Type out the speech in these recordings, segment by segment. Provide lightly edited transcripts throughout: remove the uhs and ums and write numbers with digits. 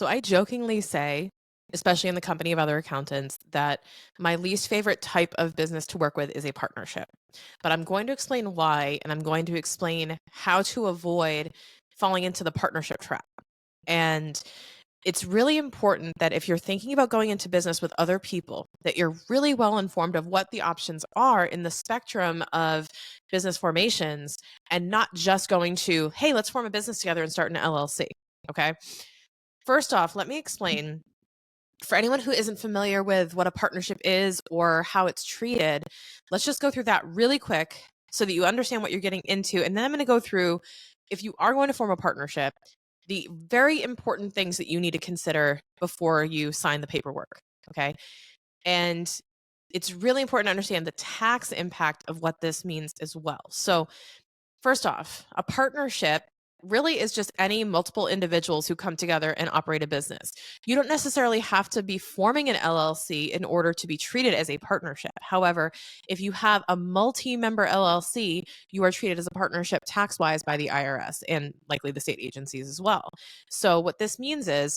So I jokingly say, especially in the company of other accountants, that my least favorite type of business to work with is a partnership. But I'm going to explain why, and I'm going to explain how to avoid falling into the partnership trap. And it's really important that if you're thinking about going into business with other people, that you're really well informed of what the options are in the spectrum of business formations and not just going to, hey, let's form a business together and start an LLC. Okay. First off, let me explain for anyone who isn't familiar with what a partnership is or how it's treated. Let's just go through that really quick so that you understand what you're getting into. And then I'm going to go through, if you are going to form a partnership, the very important things that you need to consider before you sign the paperwork. Okay. And it's really important to understand the tax impact of what this means as well. So, first off, a partnership really is just any multiple individuals who come together and operate a business. You don't necessarily have to be forming an LLC in order to be treated as a partnership. However, if you have a multi-member LLC, you are treated as a partnership tax-wise by the IRS and likely the state agencies as well. So what this means is,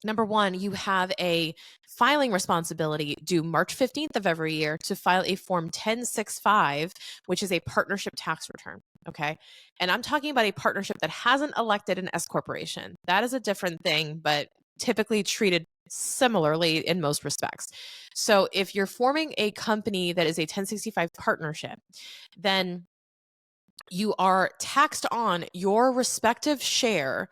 number one, you have a filing responsibility due March 15th of every year to file a Form 1065, which is a partnership tax return. Okay. And I'm talking about a partnership that hasn't elected an S corporation. That is a different thing, but typically treated similarly in most respects. So if you're forming a company that is a 1065 partnership, then you are taxed on your respective share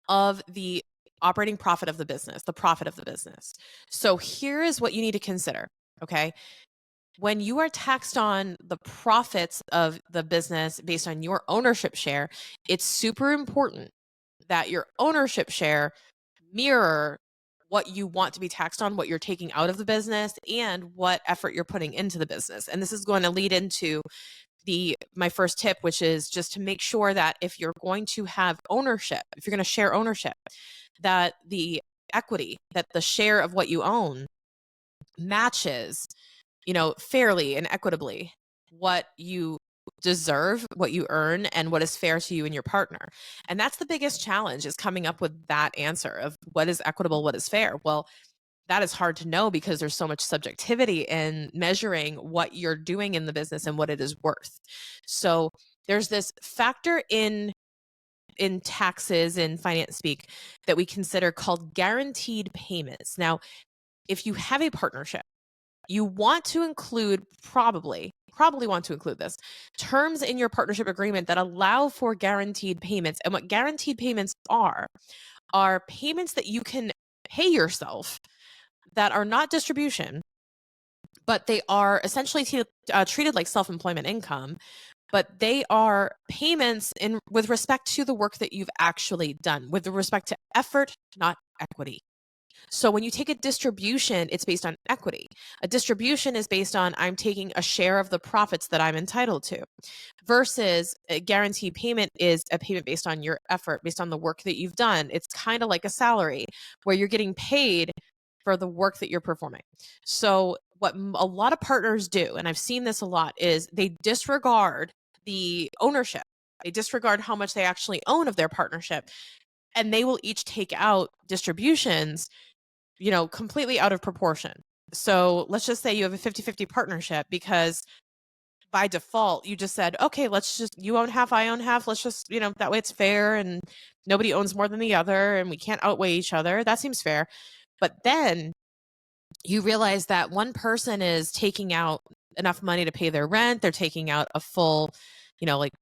of the operating profit of the business, the profit of the business. So here is what you need to consider. Okay. When you are taxed on the profits of the business based on your ownership share, it's super important that your ownership share mirror what you want to be taxed on, what you're taking out of the business, and what effort you're putting into the business. And this is going to lead into my first tip, which is just to make sure that if you're going to have ownership, if you're going to share ownership, that the equity, that the share of what you own matches, fairly and equitably what you deserve, what you earn, and what is fair to you and your partner. And that's the biggest challenge, is coming up with that answer of what is equitable, what is fair. Well, that is hard to know because there's so much subjectivity in measuring what you're doing in the business and what it is worth. So there's this factor in taxes in finance speak that we consider called guaranteed payments. Now, if you have a partnership, you want to include probably want to include this terms in your partnership agreement that allow for guaranteed payments. And what guaranteed payments are payments that you can pay yourself that are not distribution, but they are essentially treated like self-employment income, but they are payments with respect to the work that you've actually done, with respect to effort, not equity. So when you take a distribution, it's based on equity. A distribution is based on, I'm taking a share of the profits that I'm entitled to, versus a guaranteed payment is a payment based on your effort, based on the work that you've done. It's kind of like a salary where you're getting paid for the work that you're performing. So what a lot of partners do, and I've seen this a lot, is they disregard the ownership. They disregard how much they actually own of their partnership, and they will each take out distributions, completely out of proportion. So let's just say you have a 50-50 partnership because by default, you just said, okay, you own half, I own half. Let's just, that way it's fair and nobody owns more than the other and we can't outweigh each other. That seems fair. But then you realize that one person is taking out enough money to pay their rent. They're taking out a full, like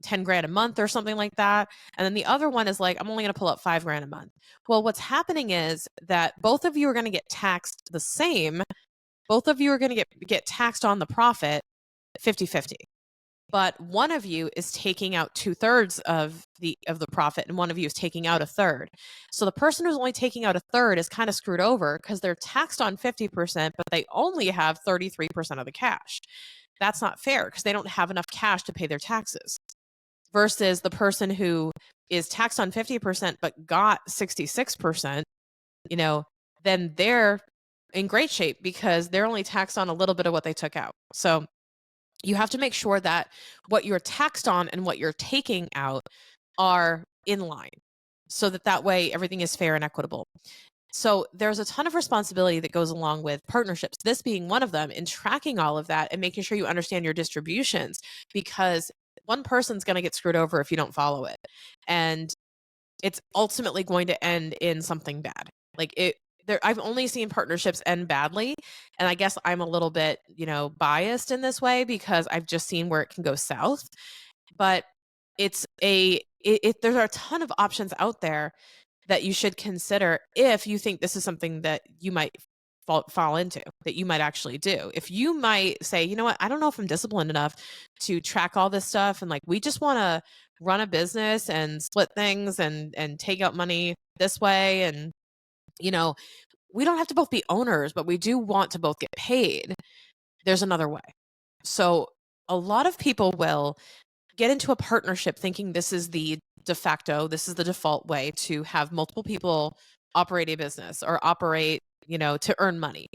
10 grand a month or something like that. And then the other one is like, I'm only going to pull up 5 grand a month. Well, what's happening is that both of you are going to get taxed the same. Both of you are going to get taxed on the profit 50-50. But one of you is taking out 2/3 of the profit and one of you is taking out 1/3. So the person who's only taking out 1/3 is kind of screwed over because they're taxed on 50%, but they only have 33% of the cash. That's not fair because they don't have enough cash to pay their taxes, versus the person who is taxed on 50% but got 66%, then they're in great shape because they're only taxed on a little bit of what they took out. So you have to make sure that what you're taxed on and what you're taking out are in line. so that way everything is fair and equitable. So there's a ton of responsibility that goes along with partnerships, this being one of them, in tracking all of that and making sure you understand your distributions, because one person's going to get screwed over if you don't follow it. And it's ultimately going to end in something bad. Like it there I've only seen partnerships end badly, and I guess I'm a little bit, biased in this way because I've just seen where it can go south, but it's a there are a ton of options out there that you should consider if you think this is something that you might fall into, that you might actually do. If you might say, you know what, I don't know if I'm disciplined enough to track all this stuff, and like we just want to run a business and split things and take out money this way, and you know we don't have to both be owners, but we do want to both get paid. There's another way. So a lot of people will get into a partnership thinking this is the de facto, this is the default way to have multiple people operate a business or operate, to earn money.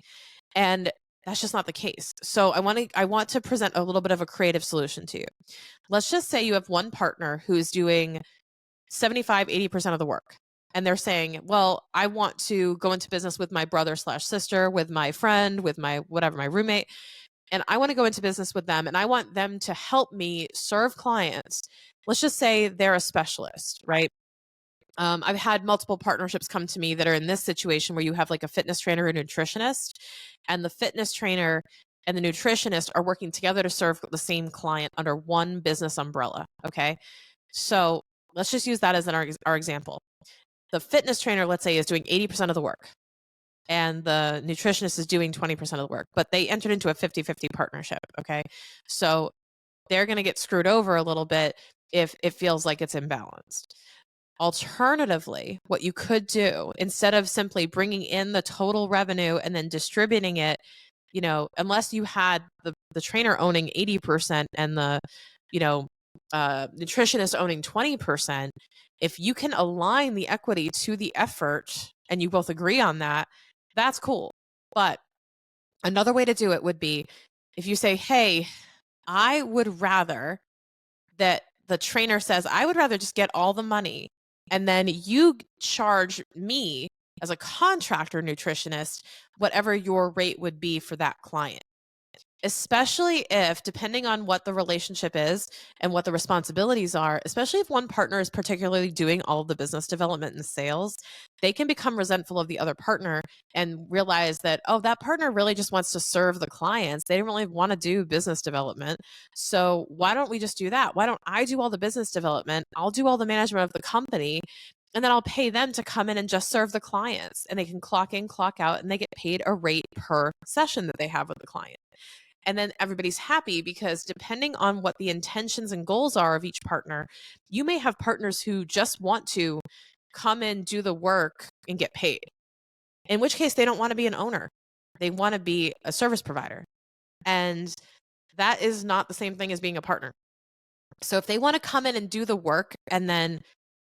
And that's just not the case. So I want to present a little bit of a creative solution to you. Let's just say you have one partner who's doing 75-80% of the work. And they're saying, well, I want to go into business with my brother/sister, with my friend, with my whatever, my roommate, and I want to go into business with them and I want them to help me serve clients. Let's just say they're a specialist, right? I've had multiple partnerships come to me that are in this situation where you have like a fitness trainer and nutritionist, and the fitness trainer and the nutritionist are working together to serve the same client under one business umbrella. Okay. So let's just use that as our example. The fitness trainer, let's say, is doing 80% of the work, and the nutritionist is doing 20% of the work, but they entered into a 50-50 partnership. Okay. So they're going to get screwed over a little bit if it feels like it's imbalanced. Alternatively, what you could do, instead of simply bringing in the total revenue and then distributing it, unless you had the trainer owning 80% and the, you know, nutritionist owning 20%, if you can align the equity to the effort and you both agree on that, that's cool. But another way to do it would be if you say, hey, I would rather that the trainer says, I would rather just get all the money and then you charge me as a contractor nutritionist whatever your rate would be for that client. Especially if, depending on what the relationship is and what the responsibilities are, especially if one partner is particularly doing all of the business development and sales, they can become resentful of the other partner and realize that, oh, that partner really just wants to serve the clients. They don't really want to do business development. So why don't we just do that? Why don't I do all the business development? I'll do all the management of the company. And then I'll pay them to come in and just serve the clients. And they can clock in, clock out, and they get paid a rate per session that they have with the client. And then everybody's happy, because depending on what the intentions and goals are of each partner, you may have partners who just want to come in, do the work, and get paid. In which case, they don't want to be an owner. They want to be a service provider. And that is not the same thing as being a partner. So if they want to come in and do the work and then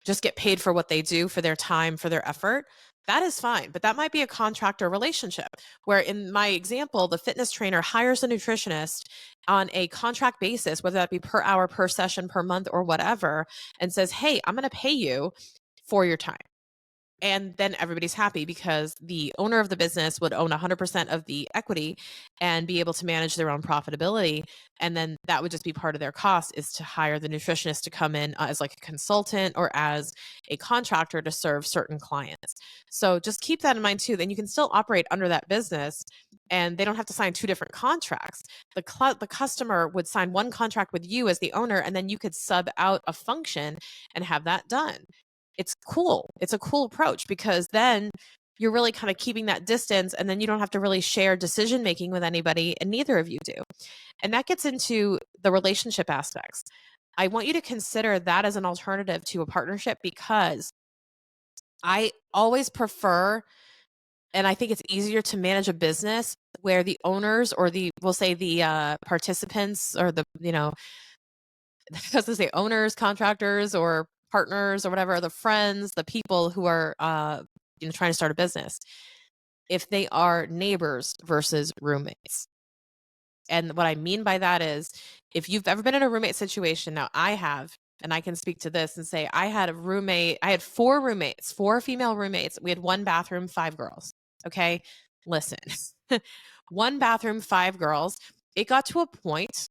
just get paid for what they do, for their time, for their effort, that is fine. But that might be a contractor relationship where, in my example, the fitness trainer hires a nutritionist on a contract basis, whether that be per hour, per session, per month, or whatever, and says, hey, I'm going to pay you for your time. And then everybody's happy because the owner of the business would own 100% of the equity and be able to manage their own profitability. And then that would just be part of their cost, is to hire the nutritionist to come in as like a consultant or as a contractor to serve certain clients. So just keep that in mind too. Then you can still operate under that business and they don't have to sign two different contracts. The customer would sign one contract with you as the owner, and then you could sub out a function and have that done. It's cool. It's a cool approach, because then you're really kind of keeping that distance, and then you don't have to really share decision making with anybody, and neither of you do. And that gets into the relationship aspects. I want you to consider that as an alternative to a partnership, because I always prefer, and I think it's easier to manage a business where the owners, or we'll say the participants, or as I say, owners, contractors, or partners, or whatever, the friends, the people who are trying to start a business, if they are neighbors versus roommates. And what I mean by that is, if you've ever been in a roommate situation, now I have, and I can speak to this and say I had four roommates, four female roommates. We had one bathroom, five girls. Okay. Listen, one bathroom, five girls. It got to a point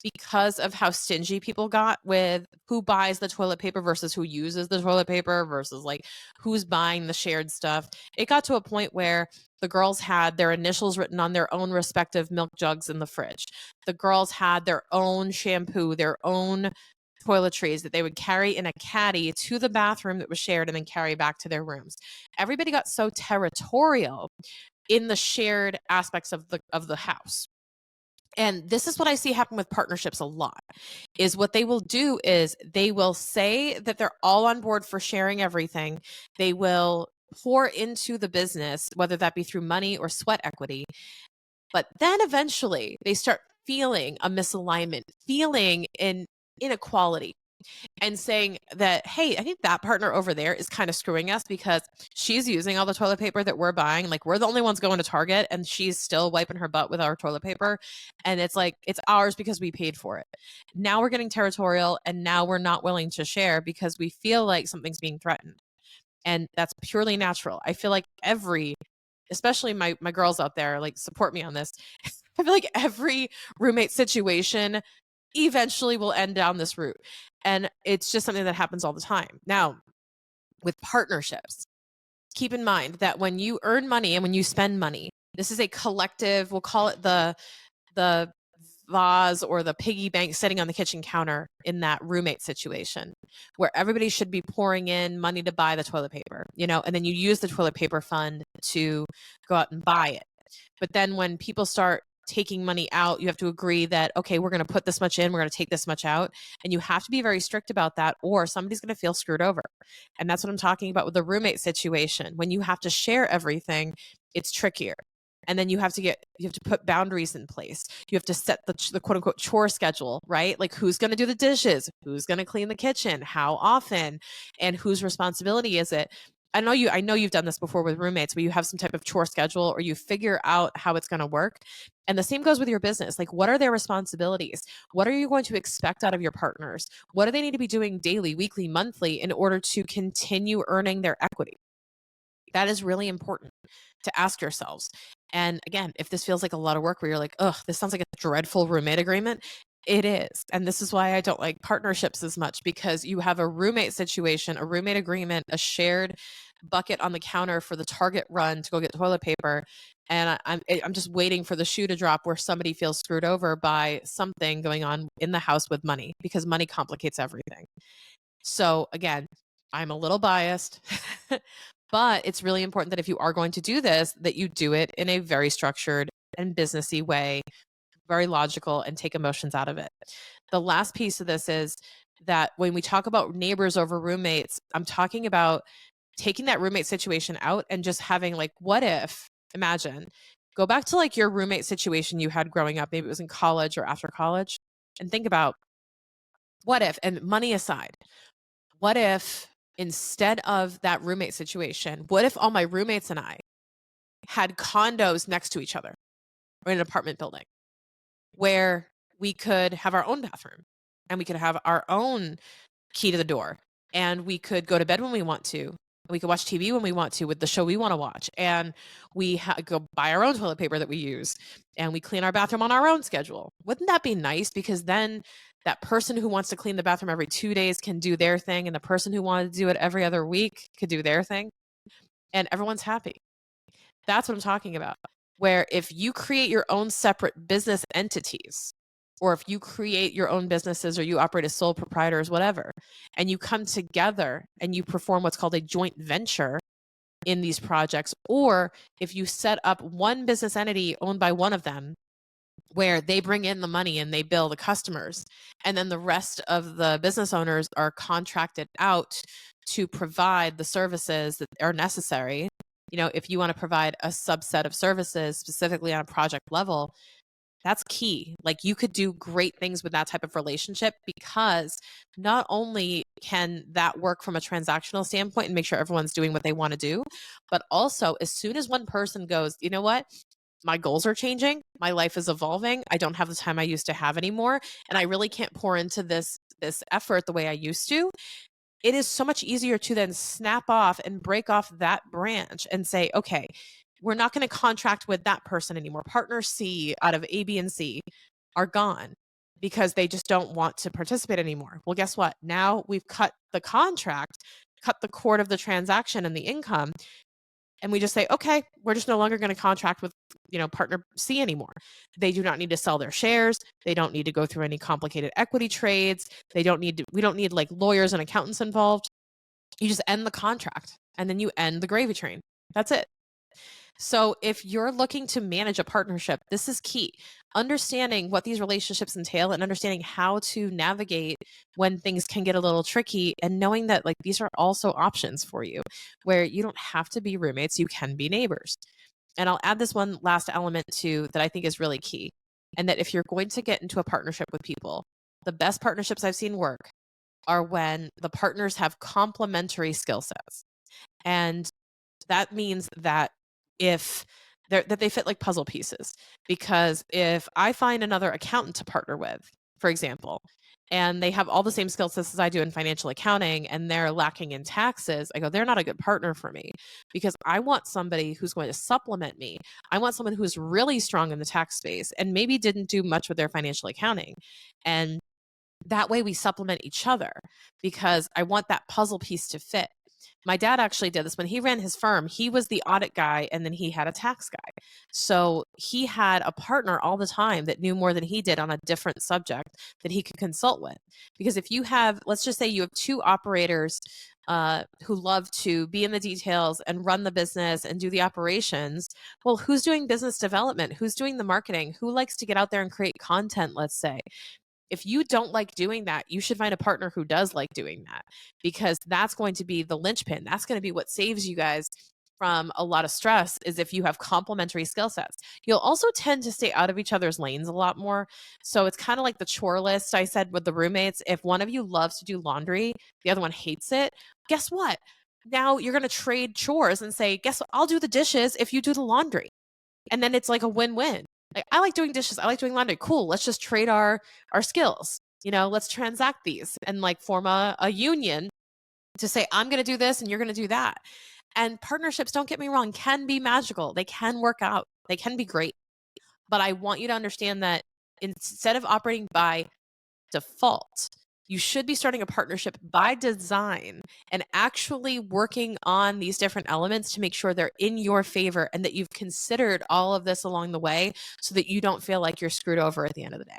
because of how stingy people got with who buys the toilet paper versus who uses the toilet paper versus like who's buying the shared stuff. It got to a point where the girls had their initials written on their own respective milk jugs in the fridge. The girls had their own shampoo, their own toiletries that they would carry in a caddy to the bathroom that was shared and then carry back to their rooms. Everybody got so territorial in the shared aspects of the house. And this is what I see happen with partnerships a lot, is what they will do is they will say that they're all on board for sharing everything. They will pour into the business, whether that be through money or sweat equity. But then eventually they start feeling a misalignment, feeling an inequality, and saying that, hey, I think that partner over there is kind of screwing us because she's using all the toilet paper that we're buying. Like, we're the only ones going to Target and she's still wiping her butt with our toilet paper. And it's like, it's ours because we paid for it. Now we're getting territorial and now we're not willing to share because we feel like something's being threatened. And that's purely natural. I feel like especially my girls out there, like, support me on this. I feel like every roommate situation eventually will end down this route. And it's just something that happens all the time. Now, with partnerships, keep in mind that when you earn money and when you spend money, this is a collective, we'll call it the vase or the piggy bank sitting on the kitchen counter in that roommate situation where everybody should be pouring in money to buy the toilet paper, and then you use the toilet paper fund to go out and buy it. But then when people start taking money out, you have to agree that, okay, we're going to put this much in, we're going to take this much out. And you have to be very strict about that or somebody's going to feel screwed over. And that's what I'm talking about with the roommate situation. When you have to share everything, it's trickier. And then you have to put boundaries in place. You have to set the quote unquote chore schedule, right? Like, who's going to do the dishes? Who's going to clean the kitchen? How often? And whose responsibility is it? I know you've done this before with roommates where you have some type of chore schedule or you figure out how it's going to work. And the same goes with your business. Like, what are their responsibilities? What are you going to expect out of your partners? What do they need to be doing daily, weekly, monthly in order to continue earning their equity? That is really important to ask yourselves. And again, if this feels like a lot of work where you're like, ugh, this sounds like a dreadful roommate agreement, it is. And this is why I don't like partnerships as much, because you have a roommate situation, a roommate agreement, a shared bucket on the counter for the Target run to go get toilet paper. And I'm just waiting for the shoe to drop where somebody feels screwed over by something going on in the house with money, because money complicates everything. So again, I'm a little biased, but it's really important that if you are going to do this, that you do it in a very structured and businessy way, very logical, and take emotions out of it. The last piece of this is that when we talk about neighbors over roommates, I'm talking about taking that roommate situation out and just having, like, what if, imagine, go back to like your roommate situation you had growing up, maybe it was in college or after college, and think about what if, and money aside, what if instead of that roommate situation, what if all my roommates and I had condos next to each other or in an apartment building where we could have our own bathroom and we could have our own key to the door and we could go to bed when we want to. We could watch TV when we want to with the show we want to watch. And we go buy our own toilet paper that we use. And we clean our bathroom on our own schedule. Wouldn't that be nice? Because then that person who wants to clean the bathroom every 2 days can do their thing. And the person who wanted to do it every other week could do their thing. And everyone's happy. That's what I'm talking about. Where if you create your own separate business entities, or if you create your own businesses or you operate as sole proprietors, whatever, and you come together and you perform what's called a joint venture in these projects, or if you set up one business entity owned by one of them where they bring in the money and they bill the customers, and then the rest of the business owners are contracted out to provide the services that are necessary. If you want to provide a subset of services specifically on a project level, that's key. Like, you could do great things with that type of relationship, because not only can that work from a transactional standpoint and make sure everyone's doing what they want to do, but also as soon as one person goes, you know what, my goals are changing, my life is evolving, I don't have the time I used to have anymore, and I really can't pour into this effort the way I used to. It is so much easier to then snap off and break off that branch and say, okay, we're not going to contract with that person anymore. Partner C out of A, B, and C are gone because they just don't want to participate anymore. Well, guess what? Now we've cut the contract, cut the cord of the transaction and the income, and we just say, okay, we're just no longer going to contract with, partner C anymore. They do not need to sell their shares. They don't need to go through any complicated equity trades. We don't need like lawyers and accountants involved. You just end the contract and then you end the gravy train. That's it. So if you're looking to manage a partnership, this is key. Understanding what these relationships entail and understanding how to navigate when things can get a little tricky, and knowing that like these are also options for you where you don't have to be roommates, you can be neighbors. And I'll add this one last element too that I think is really key. And that if you're going to get into a partnership with people, the best partnerships I've seen work are when the partners have complementary skill sets. And that means that if that they fit like puzzle pieces, because if I find another accountant to partner with, for example, and they have all the same skill sets as I do in financial accounting and they're lacking in taxes, I go, they're not a good partner for me, because I want somebody who's going to supplement me. I want someone who's really strong in the tax space and maybe didn't do much with their financial accounting. And that way we supplement each other, because I want that puzzle piece to fit. My dad actually did this when he ran his firm. He was the audit guy and then he had a tax guy. So he had a partner all the time that knew more than he did on a different subject that he could consult with. Because if you have, let's just say you have two operators who love to be in the details and run the business and do the operations, well, who's doing business development? Who's doing the marketing? Who likes to get out there and create content, let's say? If you don't like doing that, you should find a partner who does like doing that, because that's going to be the linchpin. That's going to be what saves you guys from a lot of stress, is if you have complementary skill sets. You'll also tend to stay out of each other's lanes a lot more. So it's kind of like the chore list I said with the roommates. If one of you loves to do laundry, the other one hates it, guess what? Now you're going to trade chores and say, guess what? I'll do the dishes if you do the laundry. And then it's like a win-win. Like, I like doing dishes, I like doing laundry. Cool. Let's just trade our skills. Let's transact these and like form a union to say, I'm going to do this and you're going to do that. And partnerships, don't get me wrong, can be magical. They can work out. They can be great. But I want you to understand that instead of operating by default, you should be starting a partnership by design and actually working on these different elements to make sure they're in your favor and that you've considered all of this along the way, so that you don't feel like you're screwed over at the end of the day.